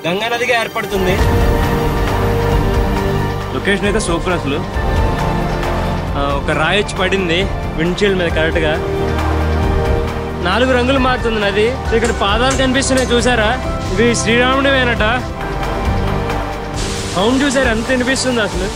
గంగా నదిగా ఏర్పడుతుంది. లొకేషన్ అయితే సూపర్. అసలు ఒక రాయి వచ్చి పడింది విండ్షీల్డ్ మీద కరెక్ట్ గా. 4 రంగులు మారుతుంది నది. ఇక్కడ పాదాలు కనిపిస్తున్నాయి చూసారా, ఇది శ్రీరాముడివేనట. సౌండ్ చూసారు ఎంత వినిపిస్తుంది అసలు.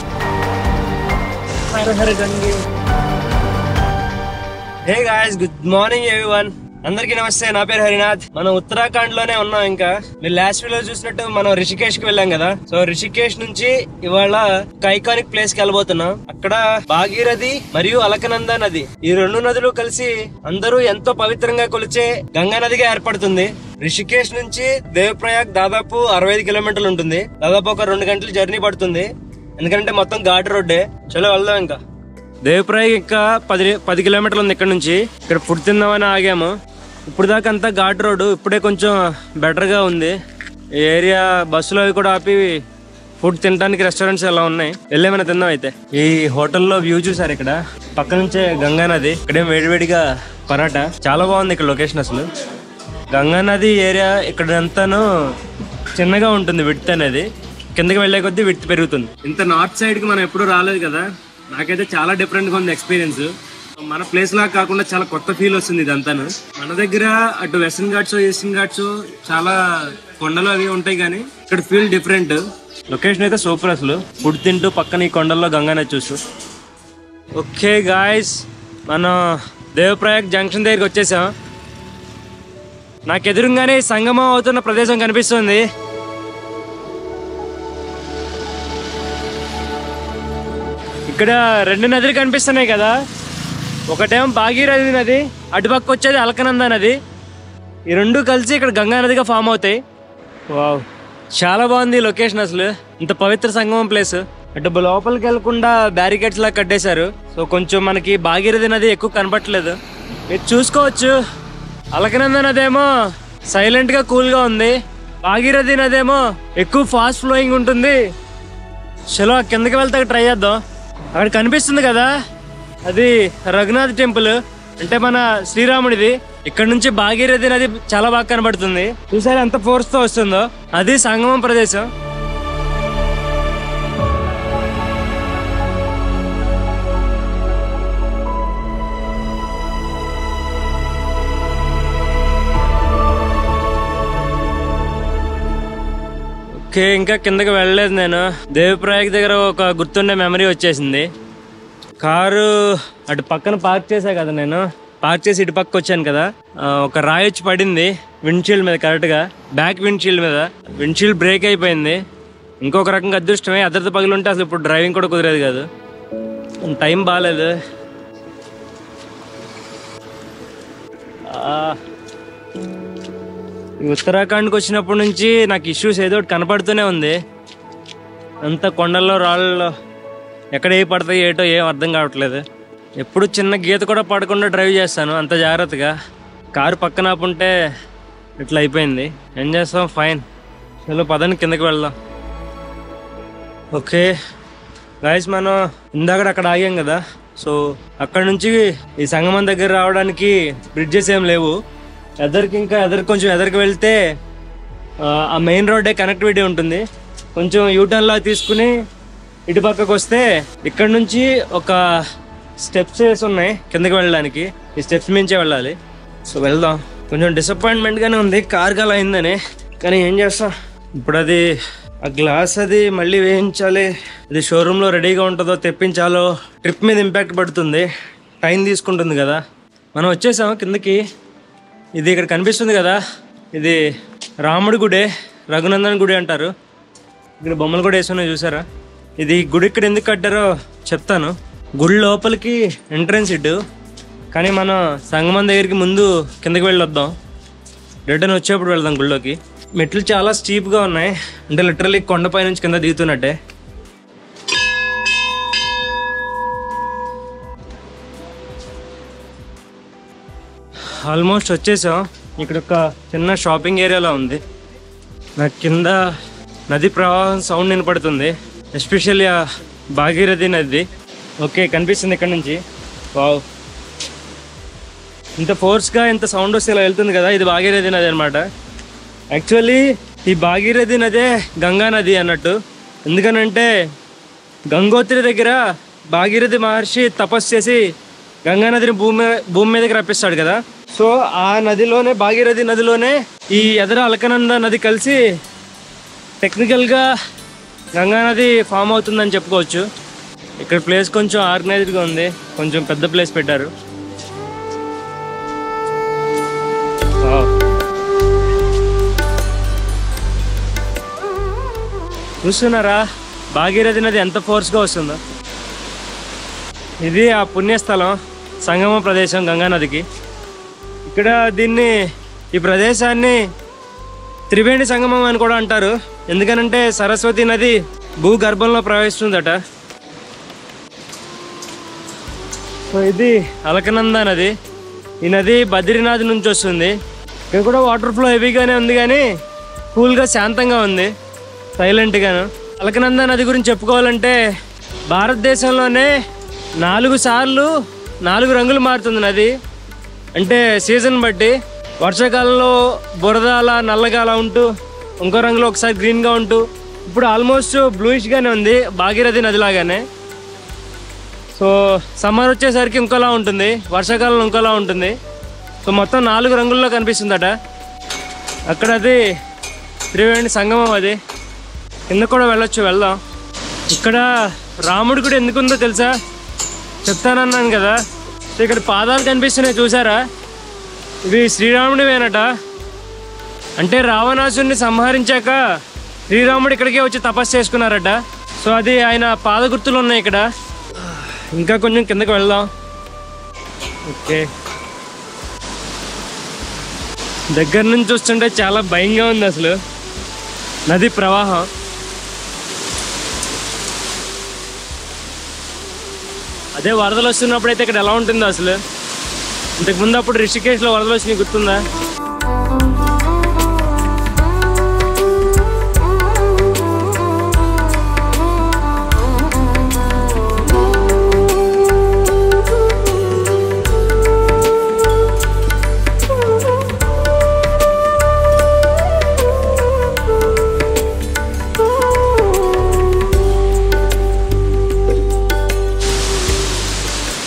Hey guys, good morning everyone. అందరికీ నమస్తే. నా పేరు హరినాథ్. మనం ఉత్తరాఖండ్ లోనే ఉన్నాం. ఇంకా మీరు లాస్ట్ వీడియో చూసినట్టు మనం రిషికేష్ కి వెళ్ళాం కదా. సో రిషికేష్ నుంచి ఇవాళ ఒక ఐకానిక్ ప్లేస్ కి వెళ్ళబోతున్నాం. అక్కడ భాగీరథి మరియు అలకనంద నది, ఈ 2 నదులు కలిసి అందరూ ఎంతో పవిత్రంగా కొలిచే గంగా నదిగా ఏర్పడుతుంది. రిషికేష్ నుంచి దేవప్రయాగ్ దాదాపు 65 కిలోమీటర్లు ఉంటుంది. దాదాపు ఒక 2 గంటల జర్నీ పడుతుంది, ఎందుకంటే మొత్తం ఘాట్ రోడ్డే. చలో వెళ్దాం. ఇంకా దేవప్రయాగ్ ఇంకా 10 కిలోమీటర్లు ఉంది ఇక్కడ నుంచి. ఇక్కడ ఫుడ్ తిందామని ఆగాము. ఇప్పుడు దాకా అంతా ఘాట్ రోడ్డు, ఇప్పుడే కొంచెం బెటర్ గా ఉంది ఈ ఏరియా. బస్సులో అవి కూడా ఆపి ఫుడ్ తినడానికి రెస్టారెంట్స్ ఎలా ఉన్నాయి, వెళ్ళేమైనా తిందాం. అయితే ఈ హోటల్లో వ్యూ చూసారు, ఇక్కడ పక్క నుంచే గంగా నది. ఇక్కడేం వేడివేడిగా పరాటా. చాలా బాగుంది ఇక్కడ లొకేషన్. అసలు గంగా నది ఏరియా ఇక్కడ అంతాను చిన్నగా ఉంటుంది. విడ్త్ అనేది కిందకి వెళ్లే కొద్దీ విడ్త్ పెరుగుతుంది. ఇంత నార్త్ సైడ్ కి మనం ఎప్పుడు రాలేదు కదా. నాకైతే చాలా డిఫరెంట్ గా ఉంది ఎక్స్పీరియన్స్. మన ప్లేస్ లాగా కాకుండా చాలా కొత్త ఫీల్ వస్తుంది ఇదంతాను. మన దగ్గర అటు వెస్టర్న్ ఘాట్స్ ఈస్టర్న్ ఘాట్స్ చాలా కొండలు అవి ఉంటాయి, కానీ ఇక్కడ ఫీల్ డిఫరెంట్. లొకేషన్ అయితే సూపర్. అసలు ఫుడ్ తింటూ పక్కన ఈ కొండల్లో గంగా నది చూస్తూ. ఓకే గాయ్స్, మనం దేవప్రయాగ్ జంక్షన్ దగ్గరికి వచ్చేసాం. నాకు ఎదురుగానే సంగమం అవుతున్న ప్రదేశం కనిపిస్తుంది. ఇక్కడ 2 నదులు కనిపిస్తున్నాయి కదా. ఒకటేమో భాగీరథి నది, అటుపక్క వచ్చేది అలకనంద నది. ఈ 2 కలిసి ఇక్కడ గంగా నదిగా ఫామ్ అవుతాయి. వావ్, చాలా బాగుంది లొకేషన్. అసలు ఇంత పవిత్ర సంగమం ప్లేస్. అటు లోపలికి వెళ్లకుండా బ్యారికేడ్స్ లాగా కట్టేశారు. సో కొంచెం మనకి భాగీరథి నది ఎక్కువ కనపట్లేదు. మీరు చూసుకోవచ్చు. అలకనంద నది ఏమో సైలెంట్ గా కూల్ గా ఉంది. భాగీరథి నది ఏమో ఎక్కువ ఫాస్ట్ ఫ్లోయింగ్ ఉంటుంది. చలో కిందకి వెళ్తే ట్రై చేద్దాం. అక్కడ కనిపిస్తుంది కదా, అది రఘునాథ్ టెంపుల్, అంటే మన శ్రీరాముడిది. ఇక్కడ నుంచి భాగీరథి నది చాలా బాగా కనబడుతుంది. చూసారా ఎంత ఫోర్స్ తో వస్తుందో. అది సంగమం ప్రదేశం. ఓకే, ఇంకా కిందకి వెళ్ళలేదు నేను. దేవప్రయాగ్ దగ్గర ఒక గుర్తుండే మెమరీ వచ్చేసింది. కారు అటు పక్కన పార్క్ చేసా కదా, నేను పార్క్ చేసి ఇటు పక్క వచ్చాను కదా. ఒక రాయి వచ్చి పడింది విండ్షీల్డ్ మీద, కరెక్ట్ గా బ్యాక్ విండ్షీల్డ్ మీద. విండ్షీల్డ్ బ్రేక్ అయిపోయింది. ఇంకొక రకంగా అదృష్టమే, అదృత పగిలి ఉంటే అసలు ఇప్పుడు డ్రైవింగ్ కూడా కుదిరేది కాదు. టైం బాగాలేదు. ఉత్తరాఖండ్కి వచ్చినప్పటి నుంచి నాకు ఇష్యూస్ ఏదో ఒకటి కనపడుతూనే ఉంది. అంత కొండల్లో రాళ్ళలో ఎక్కడ ఏ పడతాయి ఏటో ఏం అర్థం కావట్లేదు. ఎప్పుడు చిన్న గీత కూడా పడకుండా డ్రైవ్ చేస్తాను అంత జాగ్రత్తగా. కారు పక్కన ఆపుంటే ఇట్లా అయిపోయింది. ఏం చేస్తాం, ఫైన్. చలో పదని కిందకి వెళ్దాం. ఓకే గాయస్, మనం ఇందాక అక్కడ ఆగాం కదా. సో అక్కడ నుంచి ఈ సంగమం దగ్గర రావడానికి బ్రిడ్జెస్ ఏం లేవు. కొంచెం ఎదరికి వెళ్తే ఆ మెయిన్ రోడ్డే కనెక్టివిటీ ఉంటుంది. కొంచెం యూటర్న్ లా తీసుకుని ఇటు పక్కకు వస్తే ఇక్కడ నుంచి ఒక స్టెప్స్ వేసి ఉన్నాయి కిందకి వెళ్ళడానికి. ఈ స్టెప్స్ మించే వెళ్ళాలి. సో వెళ్దాం. కొంచెం డిసప్పాయింట్మెంట్ గానే ఉంది కార్ అలా అయిందని, కానీ ఏం చేస్తా. ఇప్పుడు అది ఆ గ్లాస్ అది మళ్ళీ వేయించాలి. అది షోరూంలో రెడీగా ఉంటుందో తెప్పించాలో ట్రిప్ మీద ఇంపాక్ట్ పడుతుంది, టైం తీసుకుంటుంది కదా. మనం వచ్చేసాం కిందకి. ఇది ఇక్కడ కనిపిస్తుంది కదా, ఇది రాముడి గుడే, రఘునందన్ గుడి అంటారు. ఇక్కడ బొమ్మలు కూడా వేసుకున్నాయి చూసారా. ఇది గుడి ఇక్కడ ఎందుకు కట్టారో చెప్తాను. గుడి లోపలికి ఎంట్రన్స్ ఇటు, కానీ మనం సంగమం దగ్గరికి ముందు కిందకి వెళ్ళి వద్దాం. రిటర్న్ వచ్చేప్పుడు వెళ్దాం గుడిలోకి. మెట్లు చాలా స్టీప్గా ఉన్నాయి, అంటే లిటరల్లీ కొండపై నుంచి కింద దిగుతున్నట్టే. ఆల్మోస్ట్ వచ్చేసాం. ఇక్కడ ఒక చిన్న షాపింగ్ ఏరియాలో ఉంది. నాకు కింద నది ప్రవాహం సౌండ్ వినపడుతుంది, ఎస్పెషల్లీ ఆ భాగీరథి నది. ఓకే కనిపిస్తుంది ఇక్కడ నుంచి. వావ్, ఇంత ఫోర్స్గా ఇంత సౌండ్ వస్తే ఇలా వెళ్తుంది కదా, ఇది భాగీరథి నది అనమాట. యాక్చువల్లీ ఈ భాగీరథి నదే గంగా నది అన్నట్టు. ఎందుకనంటే గంగోత్రి దగ్గర భాగీరథి మహర్షి తపస్సు చేసి గంగా నదిని భూమి మీదకి రప్పిస్తాడు కదా. సో ఆ నదిలోనే, భాగీరథి నదిలోనే ఈ ఎదర అలకనంద నది కలిసి టెక్నికల్గా గంగా నది ఫామ్ అవుతుందని చెప్పుకోవచ్చు. ఇక్కడ ప్లేస్ కొంచెం ఆర్గనైజ్డ్గా ఉంది, కొంచెం పెద్ద ప్లేస్ పెట్టారు. చూస్తున్నారా భాగీరథి నది ఎంత ఫోర్స్గా వస్తుందో. ఇది ఆ పుణ్యస్థలం, సంగమ ప్రదేశం గంగా నదికి. ఇక్కడ ఈ ప్రదేశాన్ని త్రివేణి సంగమం అని కూడా అంటారు. ఎందుకనంటే సరస్వతి నది భూగర్భంలో ప్రవహిస్తుందట. సో ఇది అలకనంద నది. ఈ నది బద్రీనాథ్ నుంచి వస్తుంది. ఇక్కడ కూడా వాటర్ ఫ్లో హెవీగానే ఉంది, కానీ కూల్గా శాంతంగా ఉంది, సైలెంట్గాను. అలకనంద నది గురించి చెప్పుకోవాలంటే భారతదేశంలోనే 4 సార్లు 4 రంగులు మారుతుంది నది. అంటే సీజన్ బట్టి వర్షాకాలంలో బురద అలా నల్లగా అలా ఉంటూ, ఇంకో రంగులో ఒకసారి గ్రీన్గా ఉంటూ, ఇప్పుడు ఆల్మోస్ట్ బ్లూయిష్గానే ఉంది భాగీరథి నదిలాగానే. సో సమ్మర్ వచ్చేసరికి ఇంకోలా ఉంటుంది, వర్షాకాలంలో ఇంకోలా ఉంటుంది. సో మొత్తం 4 రంగుల్లో కనిపిస్తుందట. అక్కడ అది త్రివేణి సంగమం. అది కింద కూడా వెళ్ళొచ్చు, వెళ్దాం. ఇక్కడ రాముడి గుడి ఎందుకుందో తెలుసా? చెప్తానన్నాను కదా. సో ఇక్కడ పాదాలు కనిపిస్తున్నాయి, చూసారా? ఇవి శ్రీరాముడివేనట. అంటే రావణాసుని సంహరించాక శ్రీరాముడు ఇక్కడికే వచ్చి తపస్సు చేసుకున్నారట. సో అది ఆయన పాదగుర్తులు ఉన్నాయి ఇక్కడ. ఇంకా కొంచెం కిందకి వెళ్దాం. ఓకే, దగ్గర నుంచి చూస్తుంటే చాలా భయంగా ఉంది అసలు నది ప్రవాహం. అదే వరదలు వస్తున్నప్పుడైతే ఇక్కడ ఎలా ఉంటుందో అసలు. ఇంతకుముందు అప్పుడు రిషికేశ్లో వరదలు వచ్చినాయి, గుర్తుందా?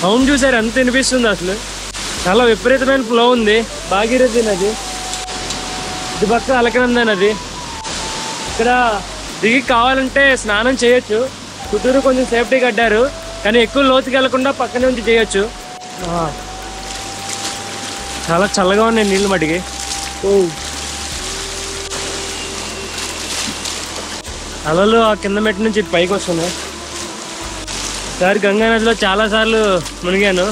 సౌండ్ చూసారు ఎంత వినిపిస్తుంది అసలు. చాలా విపరీతమైన ఫ్లో ఉంది భాగీరథి నది. ఇది పక్క అలకనంద నది. ఇక్కడ దిగి కావాలంటే స్నానం చేయొచ్చు. చుట్టూరు కొంచెం సేఫ్టీ కట్టారు, కానీ ఎక్కువ లోతుకి వెళ్లకుండా పక్క నుంచి చేయొచ్చు. చాలా చల్లగా ఉన్నాయి నీళ్ళు మటుకి. అలలు ఆ కింద మెట్టు నుంచి పైకి వస్తున్నాయి. ఈసారి గంగా నదిలో చాలాసార్లు మునిగాను,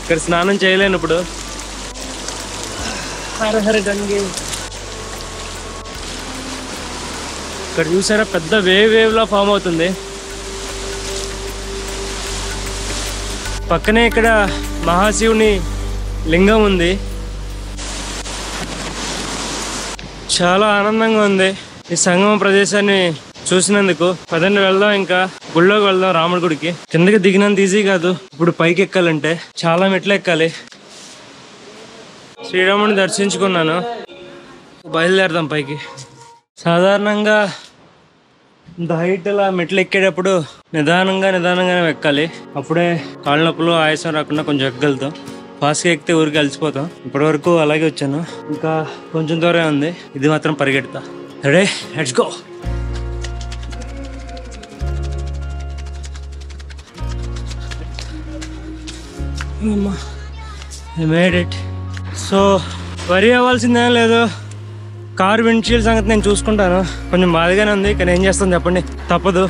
ఇక్కడ స్నానం చేయలేను ఇప్పుడు. హర హర గంగే. ఇక్కడ చూసారా పెద్ద వేవ్లా ఫామ్ అవుతుంది. పక్కనే ఇక్కడ మహాశివుని లింగం ఉంది. చాలా ఆనందంగా ఉంది ఈ సంగమ ప్రదేశాన్ని చూసినందుకు. పదండి వెళ్దాం, ఇంకా గుళ్ళోకి వెళ్దాం, రాముడి గుడికి. కిందకి దిగినంత ఈజీ కాదు, ఇప్పుడు పైకి ఎక్కాలంటే చాలా మెట్లు ఎక్కాలి. శ్రీరాముడిని దర్శించుకున్నాను, బయలుదేరదాం పైకి. సాధారణంగా హైట్ ఇలా మెట్లు ఎక్కేటప్పుడు నిదానంగానే ఎక్కాలి. అప్పుడే కాళ్ళ నొప్పులు, ఆయాసం రాకుండా కొంచెం ఎక్కగలుగుతాం. ఫాస్ట్గా ఎక్కితే ఊరికి అలసిపోతాం. ఇప్పటి వరకు అలాగే వచ్చాను, ఇంకా కొంచెం దూరం ఉంది. ఇది మాత్రం పరిగెడతా. Ready, let's go. Made it. So worry అవ్వాల్సిందేం లేదు. కార్ విండ్షీల్డ్ సంగతి నేను చూసుకుంటాను. కొంచెం బాధగానే ఉంది, కానీ ఏం చేస్తాను చెప్పండి, తప్పదు.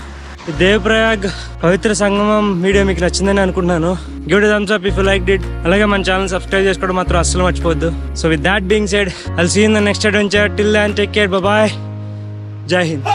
దేవప్రయాగ్ పవిత్ర సంగమం వీడియో మీకు నచ్చిందని అనుకుంటున్నాను. Give it thumbs up if you liked it. అలాగే మన ఛానల్ సబ్స్క్రైబ్ చేసుకోవడం మాత్రం అస్సలు మర్చిపోవద్దు. So with that being said, I'll see you in the next adventure. Till then take care, bye bye, జై హింద్.